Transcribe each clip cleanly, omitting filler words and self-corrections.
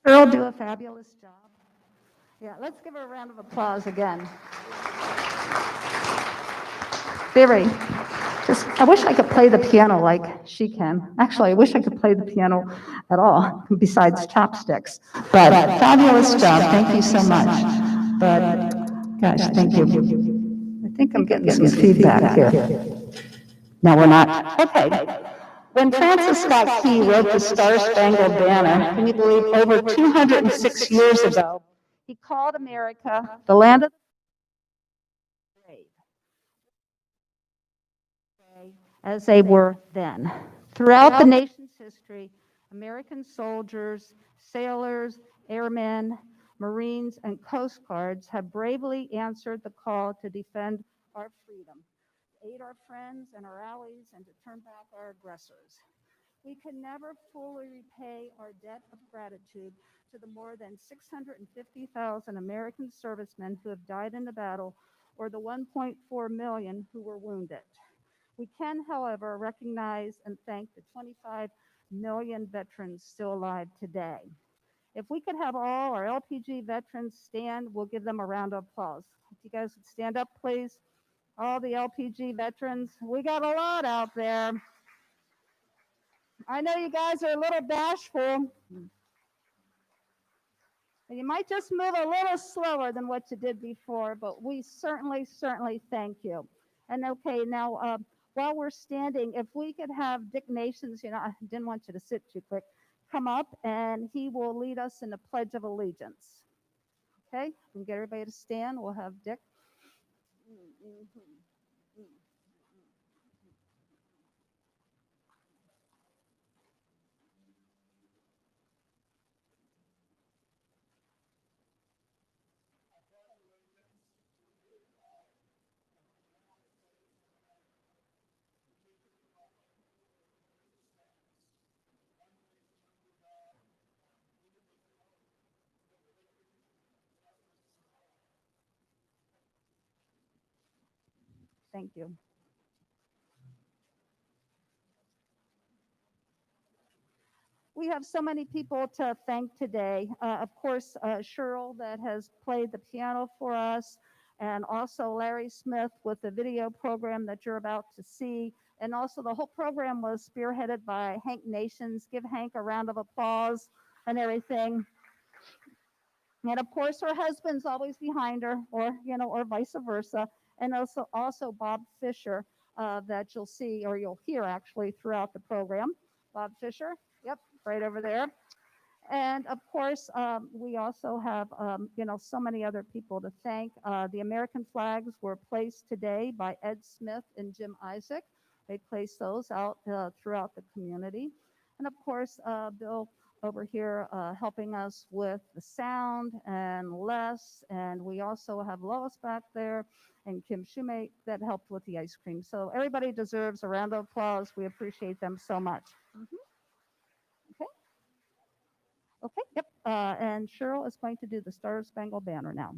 Earl do a fabulous job. Yeah, let's give her a round of applause again. Very. Just, I wish I could play the piano like she can. Actually, I wish I could play the piano at all, besides chopsticks. But fabulous job. Thank you so much. But, gosh, thank you. I think I'm getting some feedback here. No, we're not. Okay. When Francis Scott Key wrote the Star Spangled Banner, can you believe over 206 years ago, he called America the land of the brave, as they were then. Throughout the nation's history, American soldiers, sailors, airmen, Marines, and Coast Guards have bravely answered the call to defend our freedom, aid our friends and our allies, and to turn back our aggressors. We can never fully repay our debt of gratitude to the more than 650,000 American servicemen who have died in the battle or the 1.4 million who were wounded. We can, however, recognize and thank the 25 million veterans still alive today. If we could have all our LPG veterans stand, we'll give them a round of applause. If you guys would stand up, please. All the LPG veterans, we got a lot out there. I know you guys are a little bashful. You might just move a little slower than what you did before, but we certainly, certainly thank you. And okay, now while we're standing, if we could have Dick Nations, I didn't want you to sit too quick, come up and he will lead us in the Pledge of Allegiance. Okay, we can get everybody to stand. We'll have Dick. Thank you. We have so many people to thank today. Of course, Cheryl that has played the piano for us, and also Larry Smith with the video program that you're about to see. And also the whole program was spearheaded by Hank Nations. Give Hank a round of applause and everything. And of course, her husband's always behind her, or vice versa. And also Bob Fisher, that you'll see, or you'll hear actually throughout the program. Bob Fisher, yep, right over there. And of course, we also have, so many other people to thank. The American flags were placed today by Ed Smith and Jim Isaac. They placed those out throughout the community. And of course, Bill over here helping us with the sound, and Les, and we also have Lois back there, and Kim Shumate that helped with the ice cream. So everybody deserves a round of applause. We appreciate them so much. Okay. Okay, yep. And Cheryl is going to do the Star Spangled Banner now.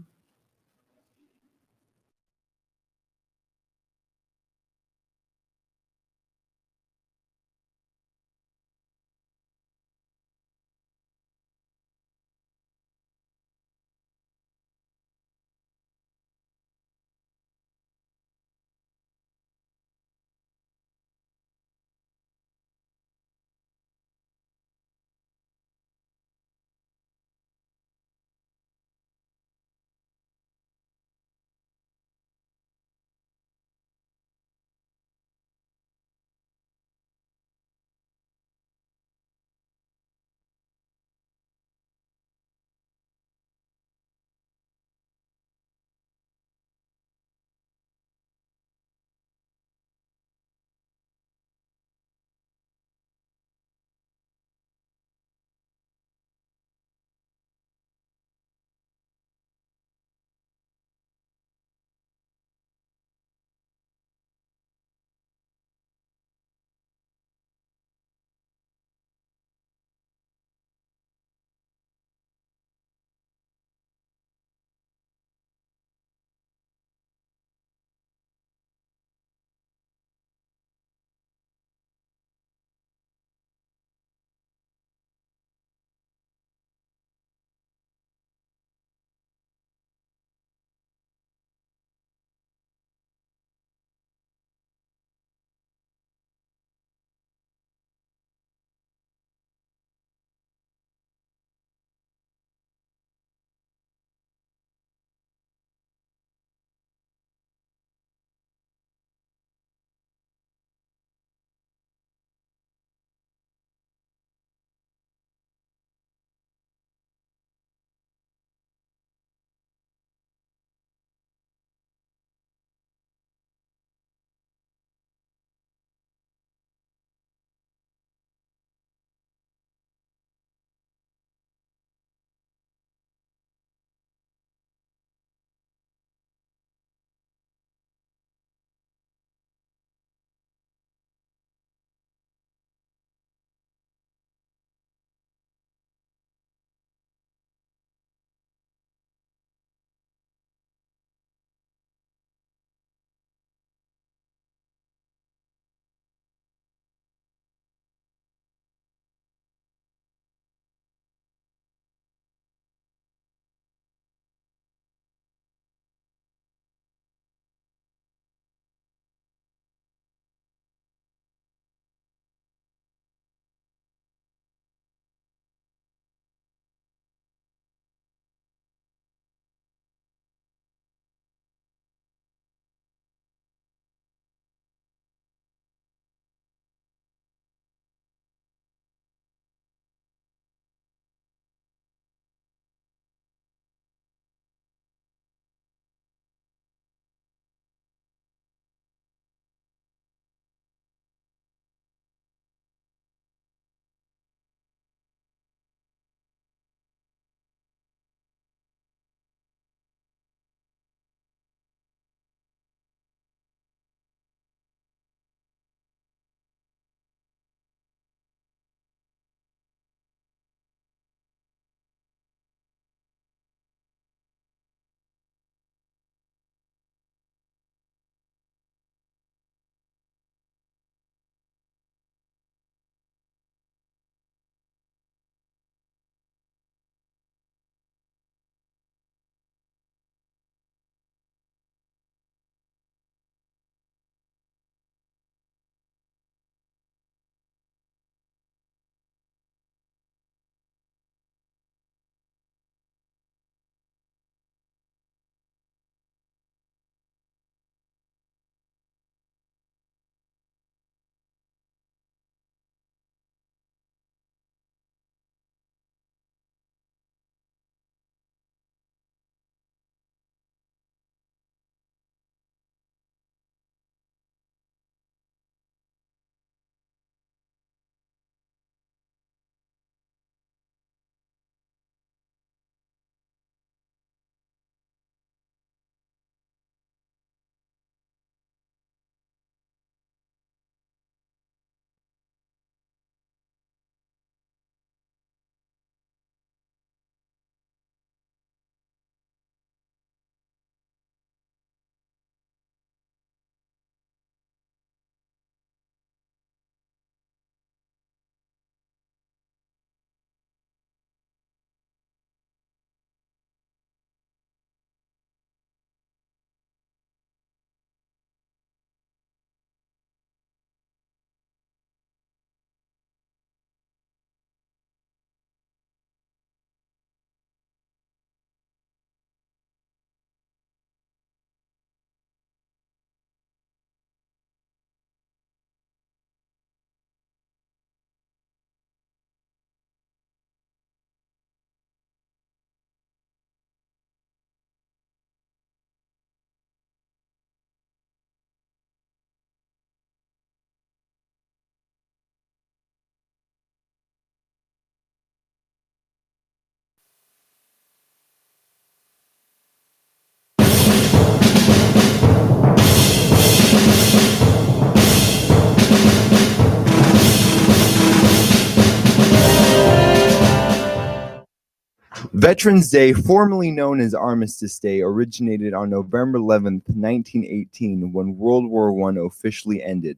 Veterans Day, formerly known as Armistice Day, originated on November 11th, 1918, when World War I officially ended.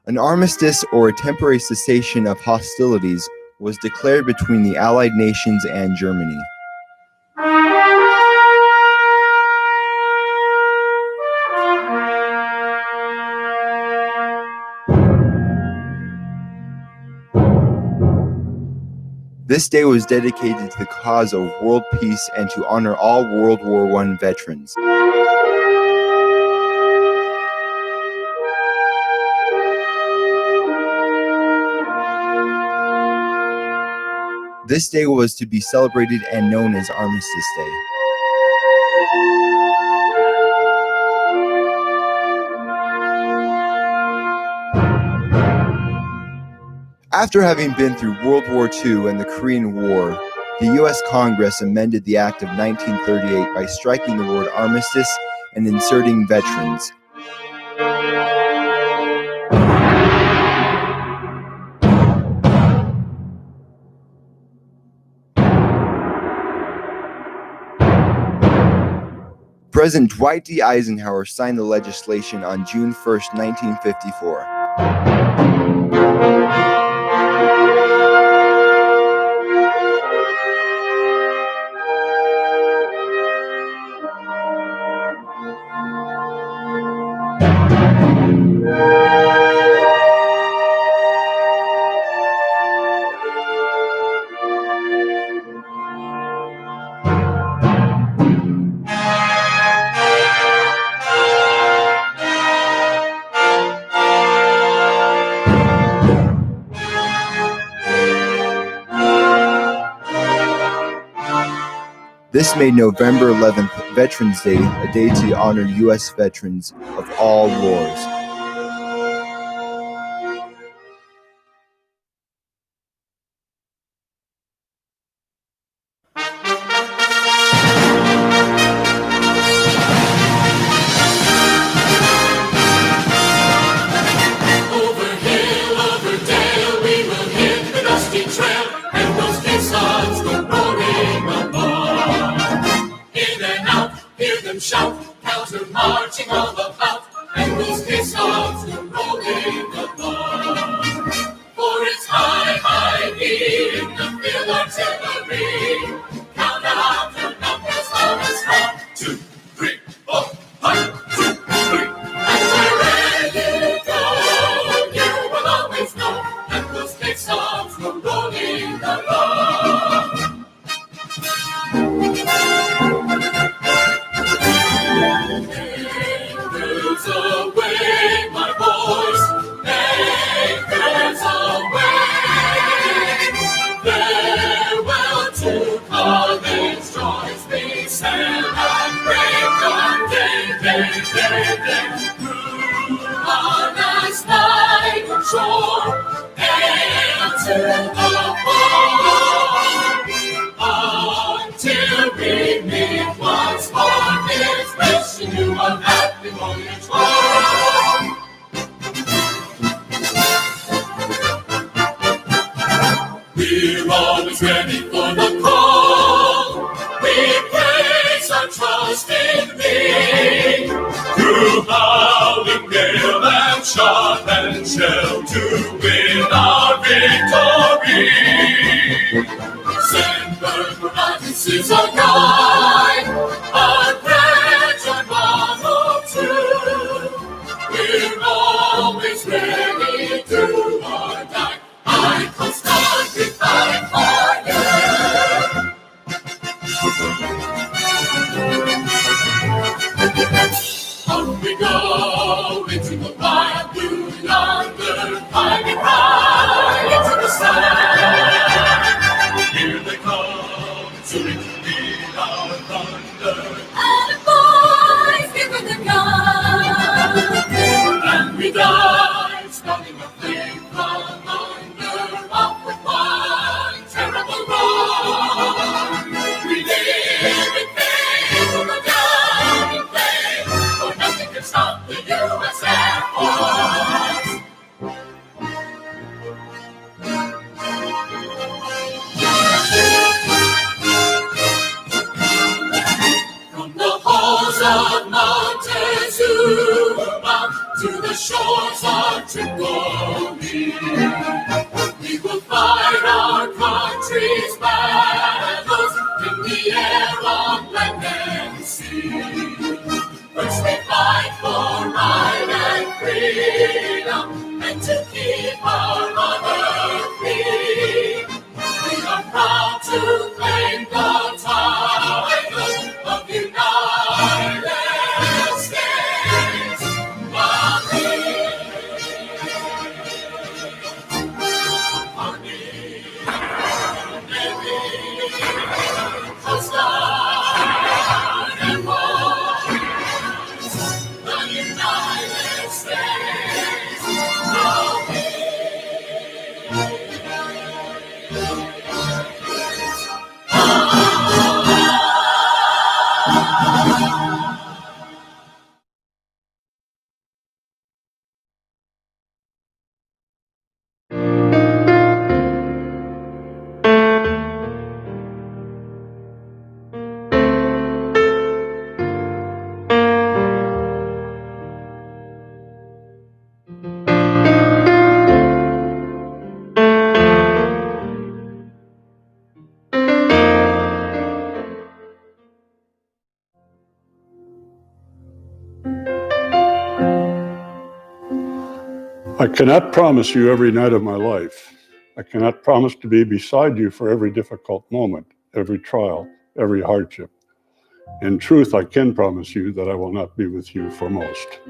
An armistice, or a temporary cessation of hostilities, was declared between the Allied nations and Germany. This day was dedicated to the cause of world peace and to honor all World War I veterans. This day was to be celebrated and known as Armistice Day. After having been through World War II and the Korean War, the U.S. Congress amended the Act of 1938 by striking the word armistice and inserting veterans. President Dwight D. Eisenhower signed the legislation on June 1st, 1954. This made November 11th, Veterans Day, a day to honor U.S. veterans of all wars. Shout, counter marching all about, and those caissons go rolling along. For it's high, high in the field artillery. Count out the numbers on us, 1, 2, 3, 4, 1, 2, 3. And wherever you go, you will always know that those caissons go rolling along. Anchors away, my boys, anchors away. Farewell to college, joys we celebrate on day. Through on a slide shore, and to the far, until we meet once more. It's wishing you a happy voyage home. We're always ready for the call. We place our trust in Thee. Through howling gale and shot and shell to win our victory. Sandberg provides is our guide, our pledge, our motto too. We're always ready to or die. I constantly fight for you. On we go into the wild blue yonder, climbing high into the sun. Here they come, soon to be shores of Tripoli. We will fight our country's battles in the air, on land and sea. First we fight for right and freedom, and to keep our mother free. We are proud to claim the title of United States of Army, Navy, Coast Guard, and Mars, the United States of I cannot promise you every night of my life. I cannot promise to be beside you for every difficult moment, every trial, every hardship. In truth, I can promise you that I will not be with you for most.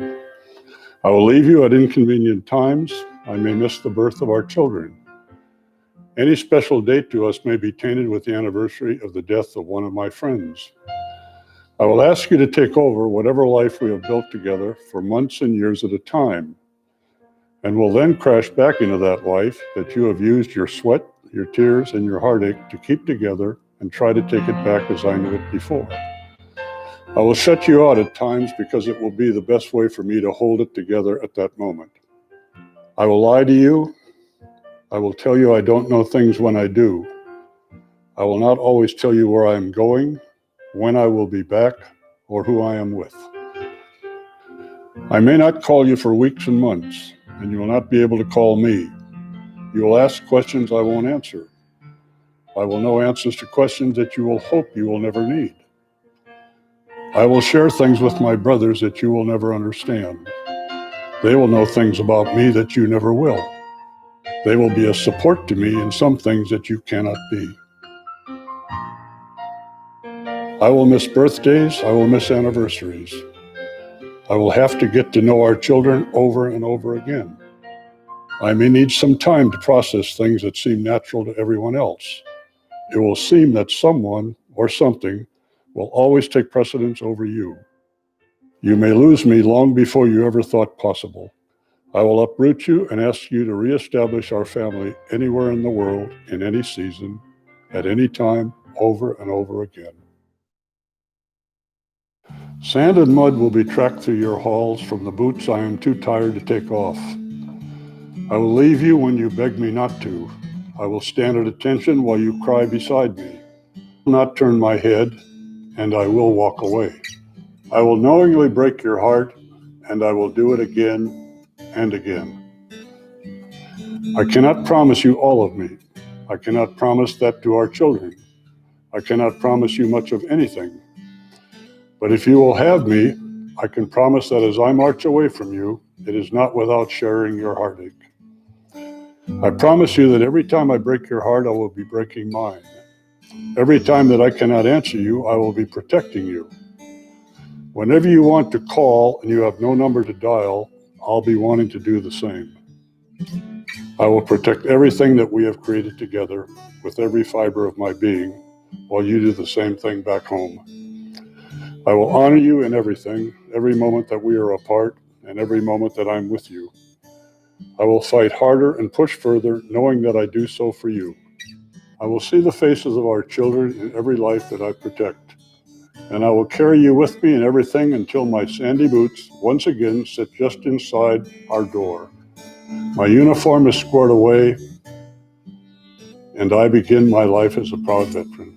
I will leave you at inconvenient times. I may miss the birth of our children. Any special date to us may be tainted with the anniversary of the death of one of my friends. I will ask you to take over whatever life we have built together for months and years at a time, and will then crash back into that life that you have used your sweat, your tears, and your heartache to keep together and try to take it back as I knew it before. I will shut you out at times because it will be the best way for me to hold it together at that moment. I will lie to you. I will tell you I don't know things when I do. I will not always tell you where I am going, when I will be back, or who I am with. I may not call you for weeks and months, and you will not be able to call me. You will ask questions I won't answer. I will know answers to questions that you will hope you will never need. I will share things with my brothers that you will never understand. They will know things about me that you never will. They will be a support to me in some things that you cannot be. I will miss birthdays. I will miss anniversaries. I will have to get to know our children over and over again. I may need some time to process things that seem natural to everyone else. It will seem that someone or something will always take precedence over you. You may lose me long before you ever thought possible. I will uproot you and ask you to reestablish our family anywhere in the world, in any season, at any time, over and over again. Sand and mud will be tracked through your halls from the boots I am too tired to take off. I will leave you when you beg me not to. I will stand at attention while you cry beside me. I will not turn my head, and I will walk away. I will knowingly break your heart, and I will do it again and again. I cannot promise you all of me. I cannot promise that to our children. I cannot promise you much of anything. But if you will have me, I can promise that as I march away from you, it is not without sharing your heartache. I promise you that every time I break your heart, I will be breaking mine. Every time that I cannot answer you, I will be protecting you. Whenever you want to call and you have no number to dial, I'll be wanting to do the same. I will protect everything that we have created together with every fiber of my being, while you do the same thing back home. I will honor you in everything, every moment that we are apart, and every moment that I'm with you. I will fight harder and push further, knowing that I do so for you. I will see the faces of our children in every life that I protect, and I will carry you with me in everything until my sandy boots once again sit just inside our door. My uniform is squared away, and I begin my life as a proud veteran.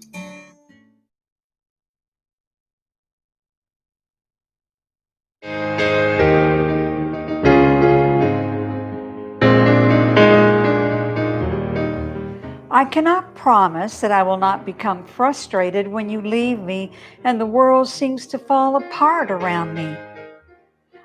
I cannot promise that I will not become frustrated when you leave me and the world seems to fall apart around me.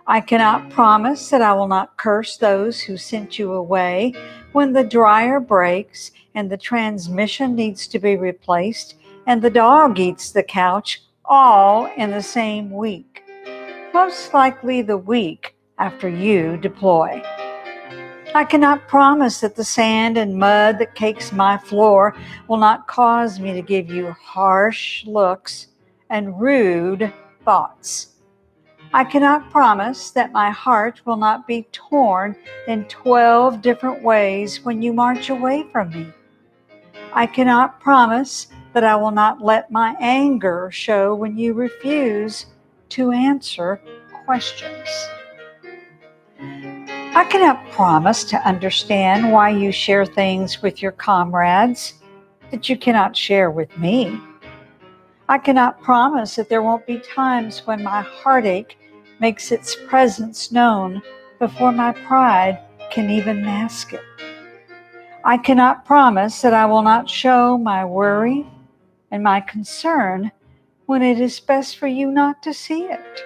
I cannot promise that I will not curse those who sent you away when the dryer breaks and the transmission needs to be replaced and the dog eats the couch all in the same week, most likely the week after you deploy. I cannot promise that the sand and mud that cakes my floor will not cause me to give you harsh looks and rude thoughts. I cannot promise that my heart will not be torn in 12 different ways when you march away from me. I cannot promise that I will not let my anger show when you refuse to answer questions. I cannot promise to understand why you share things with your comrades that you cannot share with me. I cannot promise that there won't be times when my heartache makes its presence known before my pride can even mask it. I cannot promise that I will not show my worry and my concern when it is best for you not to see it.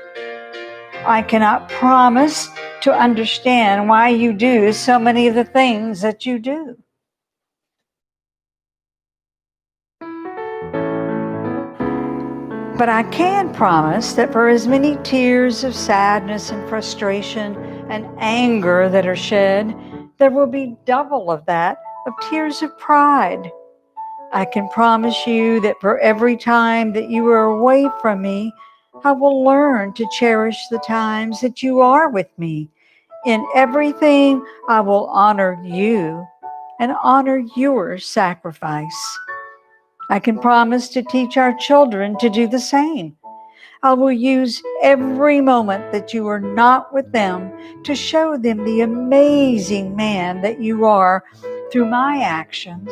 I cannot promise to understand why you do so many of the things that you do. But I can promise that for as many tears of sadness and frustration and anger that are shed, there will be double of that of tears of pride. I can promise you that for every time that you are away from me, I will learn to cherish the times that you are with me. In everything, I will honor you and honor your sacrifice. I can promise to teach our children to do the same. I will use every moment that you are not with them to show them the amazing man that you are through my actions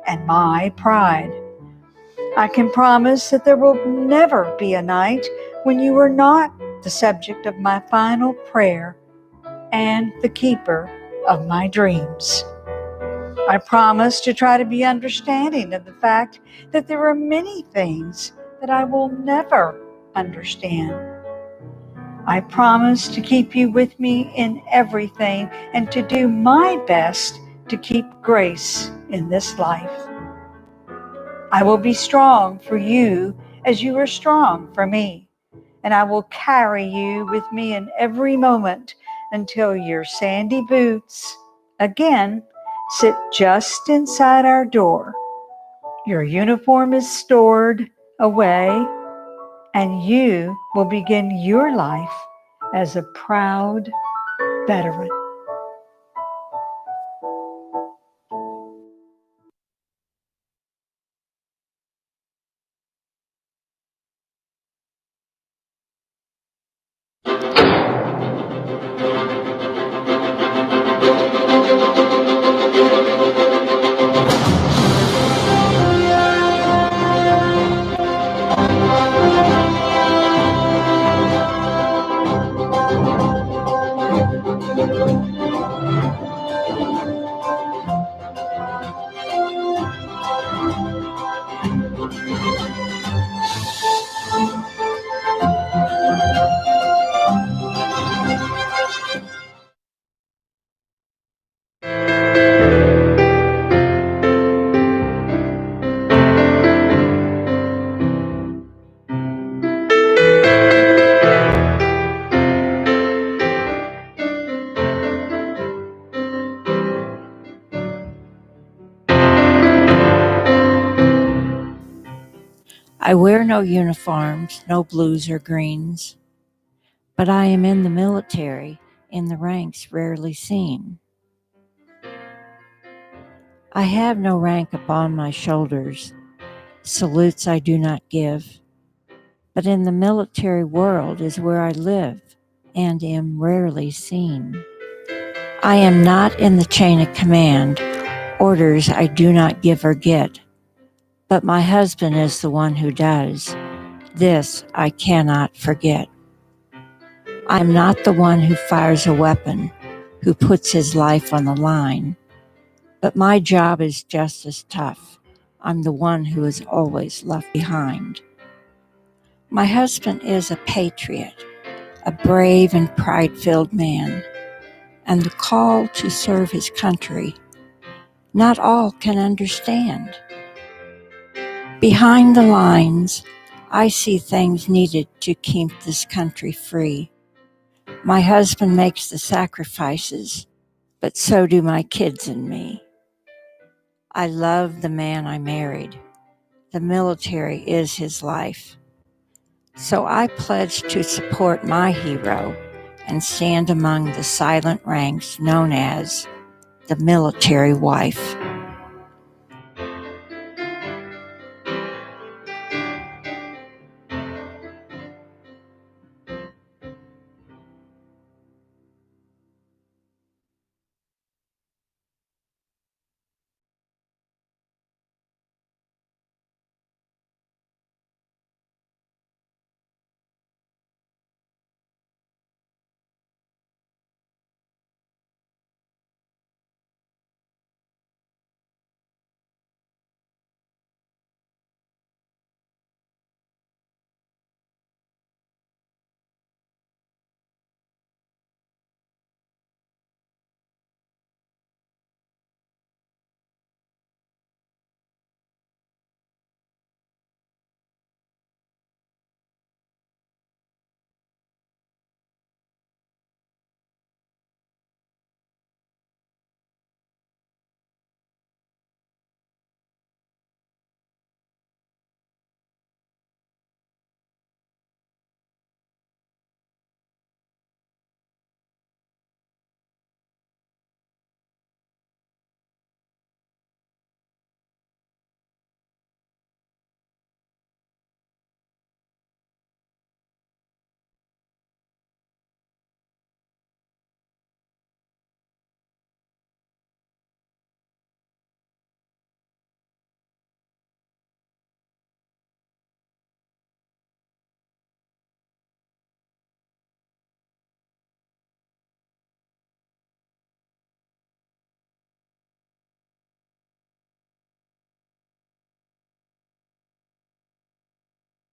and my pride. I can promise that there will never be a night when you are not the subject of my final prayer and the keeper of my dreams. I promise to try to be understanding of the fact that there are many things that I will never understand. I promise to keep you with me in everything and to do my best to keep grace in this life. I will be strong for you as you are strong for me, and I will carry you with me in every moment until your sandy boots again sit just inside our door. Your uniform is stored away, and you will begin your life as a proud veteran. I wear no uniforms, no blues or greens, but I am in the military, in the ranks rarely seen. I have no rank upon my shoulders, salutes I do not give, but in the military world is where I live and am rarely seen. I am not in the chain of command, orders I do not give or get, but my husband is the one who does. This I cannot forget. I am not the one who fires a weapon, who puts his life on the line, But my job is just as tough. I'm the one who is always left behind. My husband is a patriot, a brave and pride-filled man, and the call to serve his country, not all can understand. Behind the lines, I see things needed to keep this country free. My husband makes the sacrifices, but so do my kids and me. I love the man I married. The military is his life. So I pledge to support my hero and stand among the silent ranks known as the military wife.